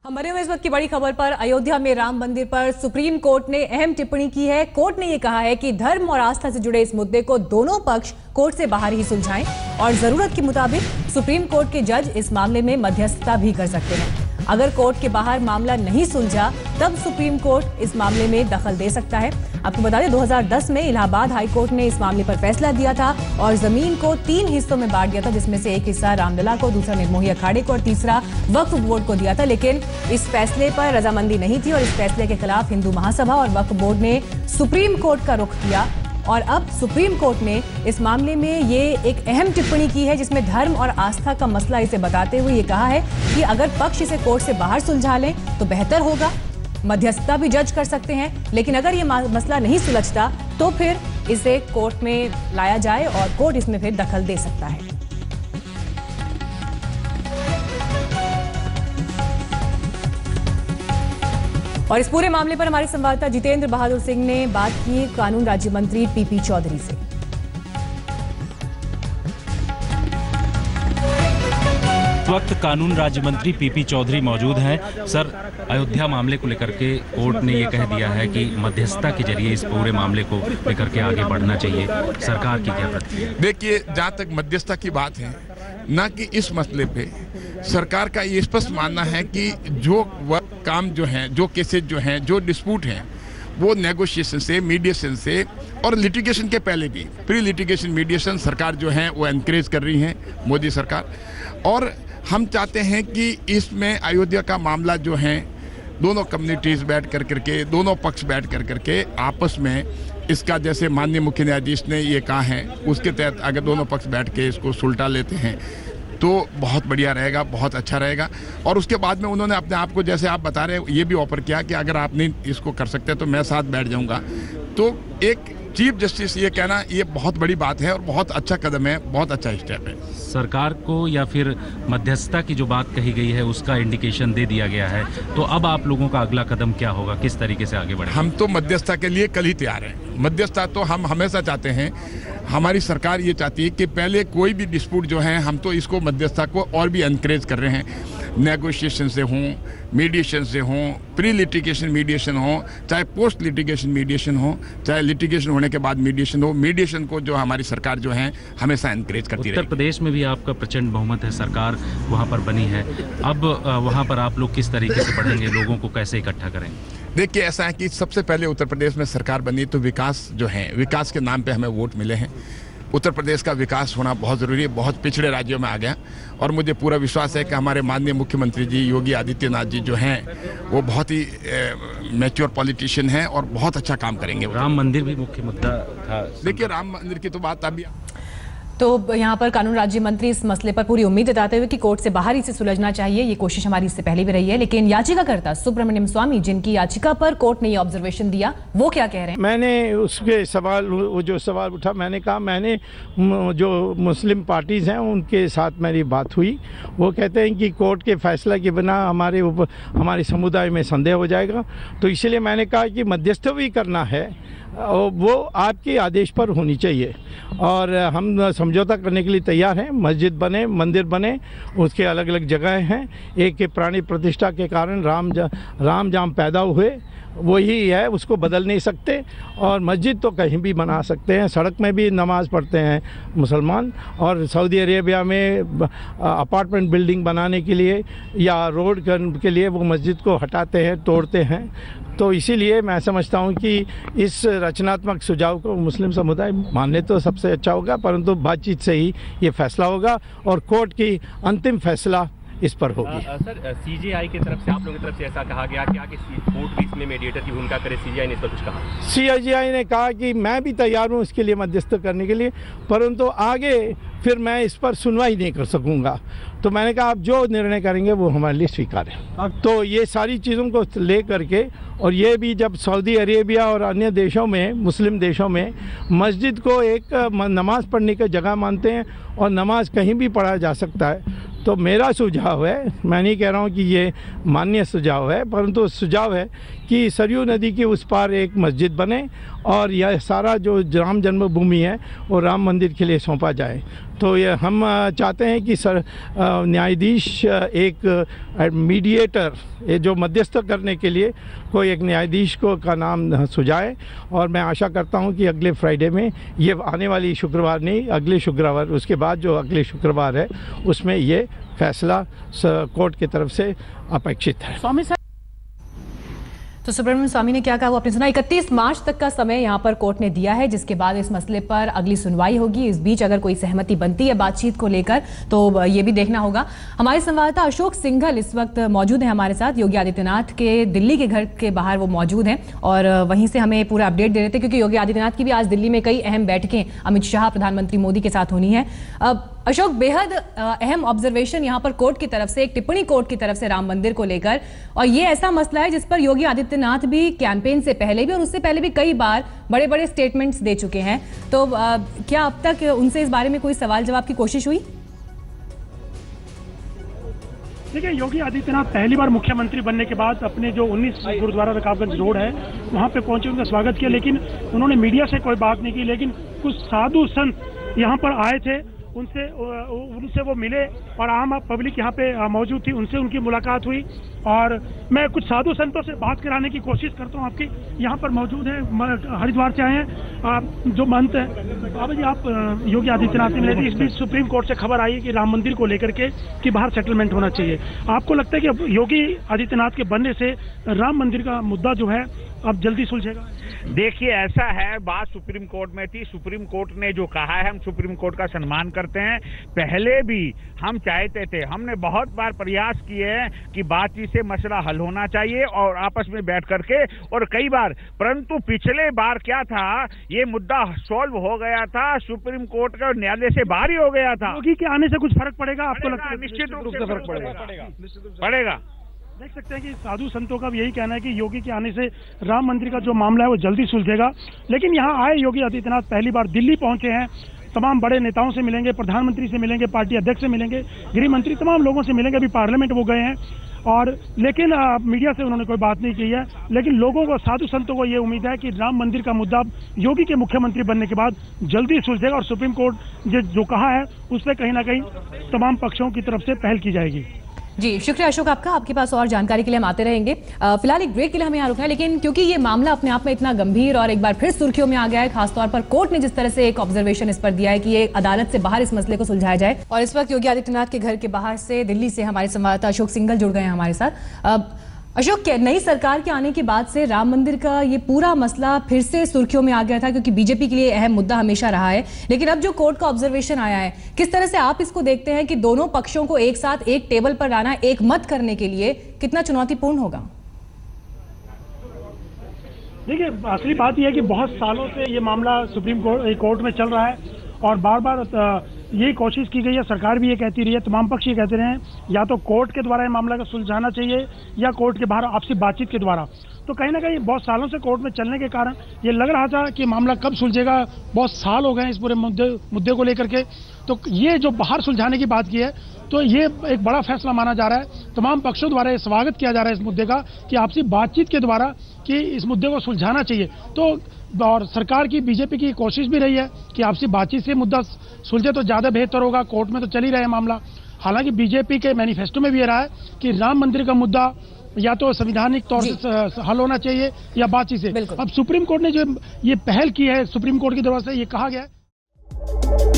हम बने हुए इस वक्त की बड़ी खबर पर। अयोध्या में राम मंदिर पर सुप्रीम कोर्ट ने अहम टिप्पणी की है। कोर्ट ने यह कहा है कि धर्म और आस्था से जुड़े इस मुद्दे को दोनों पक्ष कोर्ट से बाहर ही सुलझाएं और जरूरत के मुताबिक सुप्रीम कोर्ट के जज इस मामले में मध्यस्थता भी कर सकते हैं। अगर कोर्ट के बाहर मामला नहीं सुलझा तब सुप्रीम कोर्ट इस मामले में दखल दे सकता है। आपको बता दें 2010 में इलाहाबाद हाई कोर्ट ने इस मामले पर फैसला दिया था और जमीन को 3 हिस्सों में बांट दिया था, जिसमें से एक हिस्सा रामलला को, दूसरा निर्मोही अखाड़े को और तीसरा वक्फ बोर्ड को दिया था। लेकिन इस फैसले पर रजामंदी नहीं थी और इस फैसले के खिलाफ हिंदू महासभा और वक्फ बोर्ड ने सुप्रीम कोर्ट का रुख किया और अब सुप्रीम कोर्ट ने इस मामले में ये एक अहम टिप्पणी की है, जिसमें धर्म और आस्था का मसला इसे बताते हुए ये कहा है कि अगर पक्ष इसे कोर्ट से बाहर सुलझा लें तो बेहतर होगा। मध्यस्थता भी जज कर सकते हैं, लेकिन अगर ये मसला नहीं सुलझता तो फिर इसे कोर्ट में लाया जाए और कोर्ट इसमें फिर दखल दे सकता है। और इस पूरे मामले पर हमारे संवाददाता जितेंद्र बहादुर सिंह ने बात की कानून राज्य मंत्री पीपी चौधरी से। इस वक्त कानून राज्य मंत्री पीपी चौधरी मौजूद हैं। सर, अयोध्या मामले को लेकर के कोर्ट ने ये कह दिया है कि मध्यस्थता के जरिए इस पूरे मामले को लेकर के आगे बढ़ना चाहिए। सरकार की क्या प्रतिक्रिया? देखिए, जहाँ तक मध्यस्थता की बात है, ना कि इस मसले पे सरकार का ये स्पष्ट मानना है कि जो काम जो हैं, जो केसेस जो हैं, जो डिस्प्यूट हैं, वो नेगोशिएशन से, मीडिएशन से और लिटिगेशन के पहले भी प्री लिटिगेशन मीडिएशन सरकार जो है वो एनकरेज कर रही है, मोदी सरकार। और हम चाहते हैं कि इसमें अयोध्या का मामला जो है दोनों कम्युनिटीज़ बैठ कर करके, दोनों पक्ष बैठ कर करके आपस में इसका, जैसे माननीय मुख्य न्यायाधीश ने ये कहा है, उसके तहत अगर दोनों पक्ष बैठ के इसको सुलझा लेते हैं तो बहुत बढ़िया रहेगा, बहुत अच्छा रहेगा। और उसके बाद में उन्होंने अपने आप को, जैसे आप बता रहे हैं, ये भी ऑफर किया कि अगर आप नहीं इसको कर सकते तो मैं साथ बैठ जाऊंगा। तो एक चीफ जस्टिस ये कहना, ये बहुत बड़ी बात है और बहुत अच्छा कदम है, बहुत अच्छा स्टेप है। सरकार को या फिर मध्यस्थता की जो बात कही गई है उसका इंडिकेशन दे दिया गया है, तो अब आप लोगों का अगला कदम क्या होगा, किस तरीके से आगे बढ़ेंगे? हम तो मध्यस्थता के लिए कल ही तैयार हैं। मध्यस्थता तो हम हमेशा चाहते हैं। हमारी सरकार ये चाहती है कि पहले कोई भी डिस्प्यूट जो है, हम तो इसको मध्यस्थता को और भी एनकरेज कर रहे हैं। नेगोशिएशन से हों, मीडिएशन से हों, प्री लिटिगेशन मीडिएशन हो, चाहे पोस्ट लिटिगेशन मीडिएशन हो, चाहे लिटिगेशन होने के बाद मीडिएशन हो, मीडिएशन को जो हमारी सरकार जो है हमेशा एनकरेज करती रहेगी। उत्तर प्रदेश में भी आपका प्रचंड बहुमत है, सरकार वहाँ पर बनी है। अब वहाँ पर आप लोग किस तरीके से बढ़ेंगे, लोगों को कैसे इकट्ठा करेंगे? देखिए, ऐसा है कि सबसे पहले उत्तर प्रदेश में सरकार बनी तो विकास जो है, विकास के नाम पे हमें वोट मिले हैं। उत्तर प्रदेश का विकास होना बहुत ज़रूरी है, बहुत पिछड़े राज्यों में आ गया। और मुझे पूरा विश्वास है कि हमारे माननीय मुख्यमंत्री जी योगी आदित्यनाथ जी जो हैं वो बहुत ही मैच्योर पॉलिटिशियन हैं और बहुत अच्छा काम करेंगे। राम मंदिर भी मुख्य मुद्दा था। देखिए, राम मंदिर की तो बात अभी, तो यहाँ पर कानून राज्य मंत्री इस मसले पर पूरी उम्मीद जताते हुए कि कोर्ट से बाहर इसे सुलझना चाहिए। ये कोशिश हमारी इससे पहले भी रही है, लेकिन याचिकाकर्ता सुब्रमण्यम स्वामी, जिनकी याचिका पर कोर्ट ने ये ऑब्जर्वेशन दिया, वो क्या कह रहे हैं? मैंने उसके सवाल, वो जो सवाल उठा, मैंने कहा, मैंने जो मुस्लिम पार्टीज़ हैं उनके साथ मेरी बात हुई। वो कहते हैं कि कोर्ट के फैसला के बिना हमारे समुदाय में संदेह हो जाएगा, तो इसलिए मैंने कहा कि मध्यस्थ भी करना है, वो आपके आदेश पर होनी चाहिए और हम समझौता करने के लिए तैयार हैं। मस्जिद बने, मंदिर बने, उसके अलग अलग जगह हैं। एक के प्राणी प्रतिष्ठा के कारण राम जहाँ पैदा हुए वही है, उसको बदल नहीं सकते। और मस्जिद तो कहीं भी बना सकते हैं, सड़क में भी नमाज़ पढ़ते हैं मुसलमान। और सऊदी अरेबिया में अपार्टमेंट बिल्डिंग बनाने के लिए या रोड के लिए वो मस्जिद को हटाते हैं, तोड़ते हैं। तो इसीलिए मैं समझता हूं कि इस रचनात्मक सुझाव को मुस्लिम समुदाय माने तो सबसे अच्छा होगा, परंतु बातचीत से ही ये फैसला होगा और कोर्ट की अंतिम फैसला इस पर होगी। सर, सीजेआई की तरफ से, आप लोगों की तरफ से ऐसा कहा गया क्या कि कोर्ट भी इसमें मीडिएटर की भूमिका करे? सीजेआई ने इस पर कुछ कहा? सीजेआई ने कहा कि मैं भी तैयार हूँ इसके लिए मध्यस्थ करने के लिए, परंतु आगे फिर मैं इस पर सुनवाई नहीं कर सकूंगा। तो मैंने कहा आप जो निर्णय करेंगे वो हमारे लिए स्वीकार है। तो ये सारी चीज़ों को ले करके, और ये भी जब सऊदी अरेबिया और अन्य देशों में, मुस्लिम देशों में मस्जिद को एक नमाज़ पढ़ने की जगह मानते हैं और नमाज कहीं भी पढ़ा जा सकता है, तो मेरा सुझाव है, मैं नहीं कह रहा हूँ कि ये मान्य सुझाव है, परंतु सुझाव है कि सरयू नदी के उस पार एक मस्जिद बने और यह सारा जो राम जन्मभूमि है वो राम मंदिर के लिए सौंपा जाए। तो ये हम चाहते हैं कि न्यायाधीश एक मीडिएटर, ये जो मध्यस्थ करने के लिए कोई एक न्यायाधीश का नाम सुझाए, और मैं आशा करता हूं कि अगले फ्राइडे में, ये आने वाली शुक्रवार नहीं, अगले शुक्रवार, उसके बाद जो अगले शुक्रवार है उसमें ये फैसला कोर्ट की तरफ से अपेक्षित है। स्वामी साहब, तो सुब्रमण्यम स्वामी ने क्या कहा वो आपने सुना। 31 मार्च तक का समय यहां पर कोर्ट ने दिया है, जिसके बाद इस मसले पर अगली सुनवाई होगी। इस बीच अगर कोई सहमति बनती है बातचीत को लेकर तो ये भी देखना होगा। हमारे संवाददाता अशोक सिंघल इस वक्त मौजूद है हमारे साथ, योगी आदित्यनाथ के दिल्ली के घर के बाहर वो मौजूद हैं और वहीं से हमें पूरा अपडेट दे रहे थे, क्योंकि योगी आदित्यनाथ की भी आज दिल्ली में कई अहम बैठकें अमित शाह, प्रधानमंत्री मोदी के साथ होनी है। अशोक, बेहद अहम ऑब्जर्वेशन यहाँ पर कोर्ट की तरफ से, एक टिप्पणी कोर्ट की तरफ से राम मंदिर को लेकर, और ये ऐसा मसला है जिस पर योगी आदित्यनाथ भी कैंपेन से पहले भी और उससे पहले भी कई बार बड़े बड़े स्टेटमेंट्स दे चुके हैं। तो क्या अब तक उनसे इस बारे में कोई सवाल जवाब की कोशिश हुई? देखिए, योगी आदित्यनाथ पहली बार मुख्यमंत्री बनने के बाद अपने जो 19 गुरुद्वारा रकाबगंज रोड है वहाँ पे पहुंचे, उनका स्वागत किया, लेकिन उन्होंने मीडिया से कोई बात नहीं की। लेकिन कुछ साधु संत यहाँ पर आए थे, उनसे वो मिले और आम पब्लिक यहाँ पे मौजूद थी, उनसे उनकी मुलाकात हुई। और मैं कुछ साधु संतों से बात कराने की कोशिश करता हूँ। आपकी यहाँ पर मौजूद है, हरिद्वार से आए हैं जो महंत हैं। बाबा जी, आप योगी आदित्यनाथ से मिले थे, इस बीच सुप्रीम कोर्ट से खबर आई कि राम मंदिर को लेकर के कि बाहर सेटलमेंट होना चाहिए। आपको लगता है कि अब योगी आदित्यनाथ के बनने से राम मंदिर का मुद्दा जो है अब जल्दी सुलझेगा? देखिए, ऐसा है, बात सुप्रीम कोर्ट में थी, सुप्रीम कोर्ट ने जो कहा है हम सुप्रीम कोर्ट का सम्मान करते हैं। पहले भी हम चाहते थे, हमने बहुत बार प्रयास किए हैं कि बातचीत से मसला हल होना चाहिए और आपस में बैठ करके, और कई बार, परंतु पिछले बार क्या था, ये मुद्दा सॉल्व हो गया था, सुप्रीम कोर्ट का न्यायालय से बाहर ही हो गया था। योगी के आने से कुछ फर्क पड़ेगा आपको लगता है? निश्चित रूप से फर्क पड़ेगा। देख सकते हैं कि साधु संतों का भी यही कहना है कि योगी के आने से राम मंदिर का जो मामला है वो जल्दी सुलझेगा। लेकिन यहाँ आए योगी आदित्यनाथ, पहली बार दिल्ली पहुंचे हैं, तमाम बड़े नेताओं से मिलेंगे, प्रधानमंत्री से मिलेंगे, पार्टी अध्यक्ष से मिलेंगे, गृह मंत्री, तमाम लोगों से मिलेंगे। अभी पार्लियामेंट वो गए हैं और लेकिन मीडिया से उन्होंने कोई बात नहीं की है। लेकिन लोगों को, साधु संतों को ये उम्मीद है कि राम मंदिर का मुद्दा योगी के मुख्यमंत्री बनने के बाद जल्दी सुलझेगा और सुप्रीम कोर्ट जो कहा है उस पर कहीं ना कहीं तमाम पक्षों की तरफ से पहल की जाएगी। जी, शुक्रिया अशोक आपका। आपके पास और जानकारी के लिए हम आते रहेंगे। फिलहाल एक ब्रेक के लिए हमें यहाँ रुकना है, लेकिन क्योंकि ये मामला अपने आप में इतना गंभीर और एक बार फिर सुर्खियों में आ गया है, खासतौर पर कोर्ट ने जिस तरह से एक ऑब्जर्वेशन इस पर दिया है कि ये अदालत से बाहर इस मसले को सुलझाया जाए, और इस वक्त योगी आदित्यनाथ के घर के बाहर से, दिल्ली से हमारे संवाददाता अशोक सिंघल जुड़ गए हैं हमारे साथ। अशोक, नई सरकार के आने के बाद से राम मंदिर का ये पूरा मसला फिर से सुर्खियों में आ गया था, क्योंकि बीजेपी के लिए अहम मुद्दा हमेशा रहा है। लेकिन अब जो कोर्ट का ऑब्जर्वेशन आया है, किस तरह से आप इसको देखते हैं कि दोनों पक्षों को एक साथ एक टेबल पर लाना, एक मत करने के लिए कितना चुनौतीपूर्ण होगा? देखिए, असली बात यह है कि बहुत सालों से ये मामला सुप्रीम कोर्ट में चल रहा है और बार बार ये कोशिश की गई है, सरकार भी ये कहती रही है, तमाम पक्ष ये कहते रहे हैं, या तो कोर्ट के द्वारा ये मामला को सुलझाना चाहिए या कोर्ट के बाहर आपसी बातचीत के द्वारा। तो कहीं ना कहीं बहुत सालों से कोर्ट में चलने के कारण ये लग रहा था कि मामला कब सुलझेगा, बहुत साल हो गए इस पूरे मुद्दे को लेकर के। तो ये जो बाहर सुलझाने की बात की है, तो ये एक बड़ा फैसला माना जा रहा है। तमाम पक्षों द्वारा ये स्वागत किया जा रहा है इस मुद्दे का कि आपसी बातचीत के द्वारा कि इस मुद्दे को सुलझाना चाहिए। तो और सरकार की, बीजेपी की कोशिश भी रही है कि आपसी बातचीत से मुद्दा सुलझे तो ज़्यादा बेहतर होगा। कोर्ट में तो चल ही रहा है मामला। हालांकि बीजेपी के मैनिफेस्टो में भी ये रहा है कि राम मंदिर का मुद्दा या तो संवैधानिक तौर से हल होना चाहिए या बातचीत से। अब सुप्रीम कोर्ट ने जो ये पहल की है, सुप्रीम कोर्ट की तरफ से ये कहा गया है।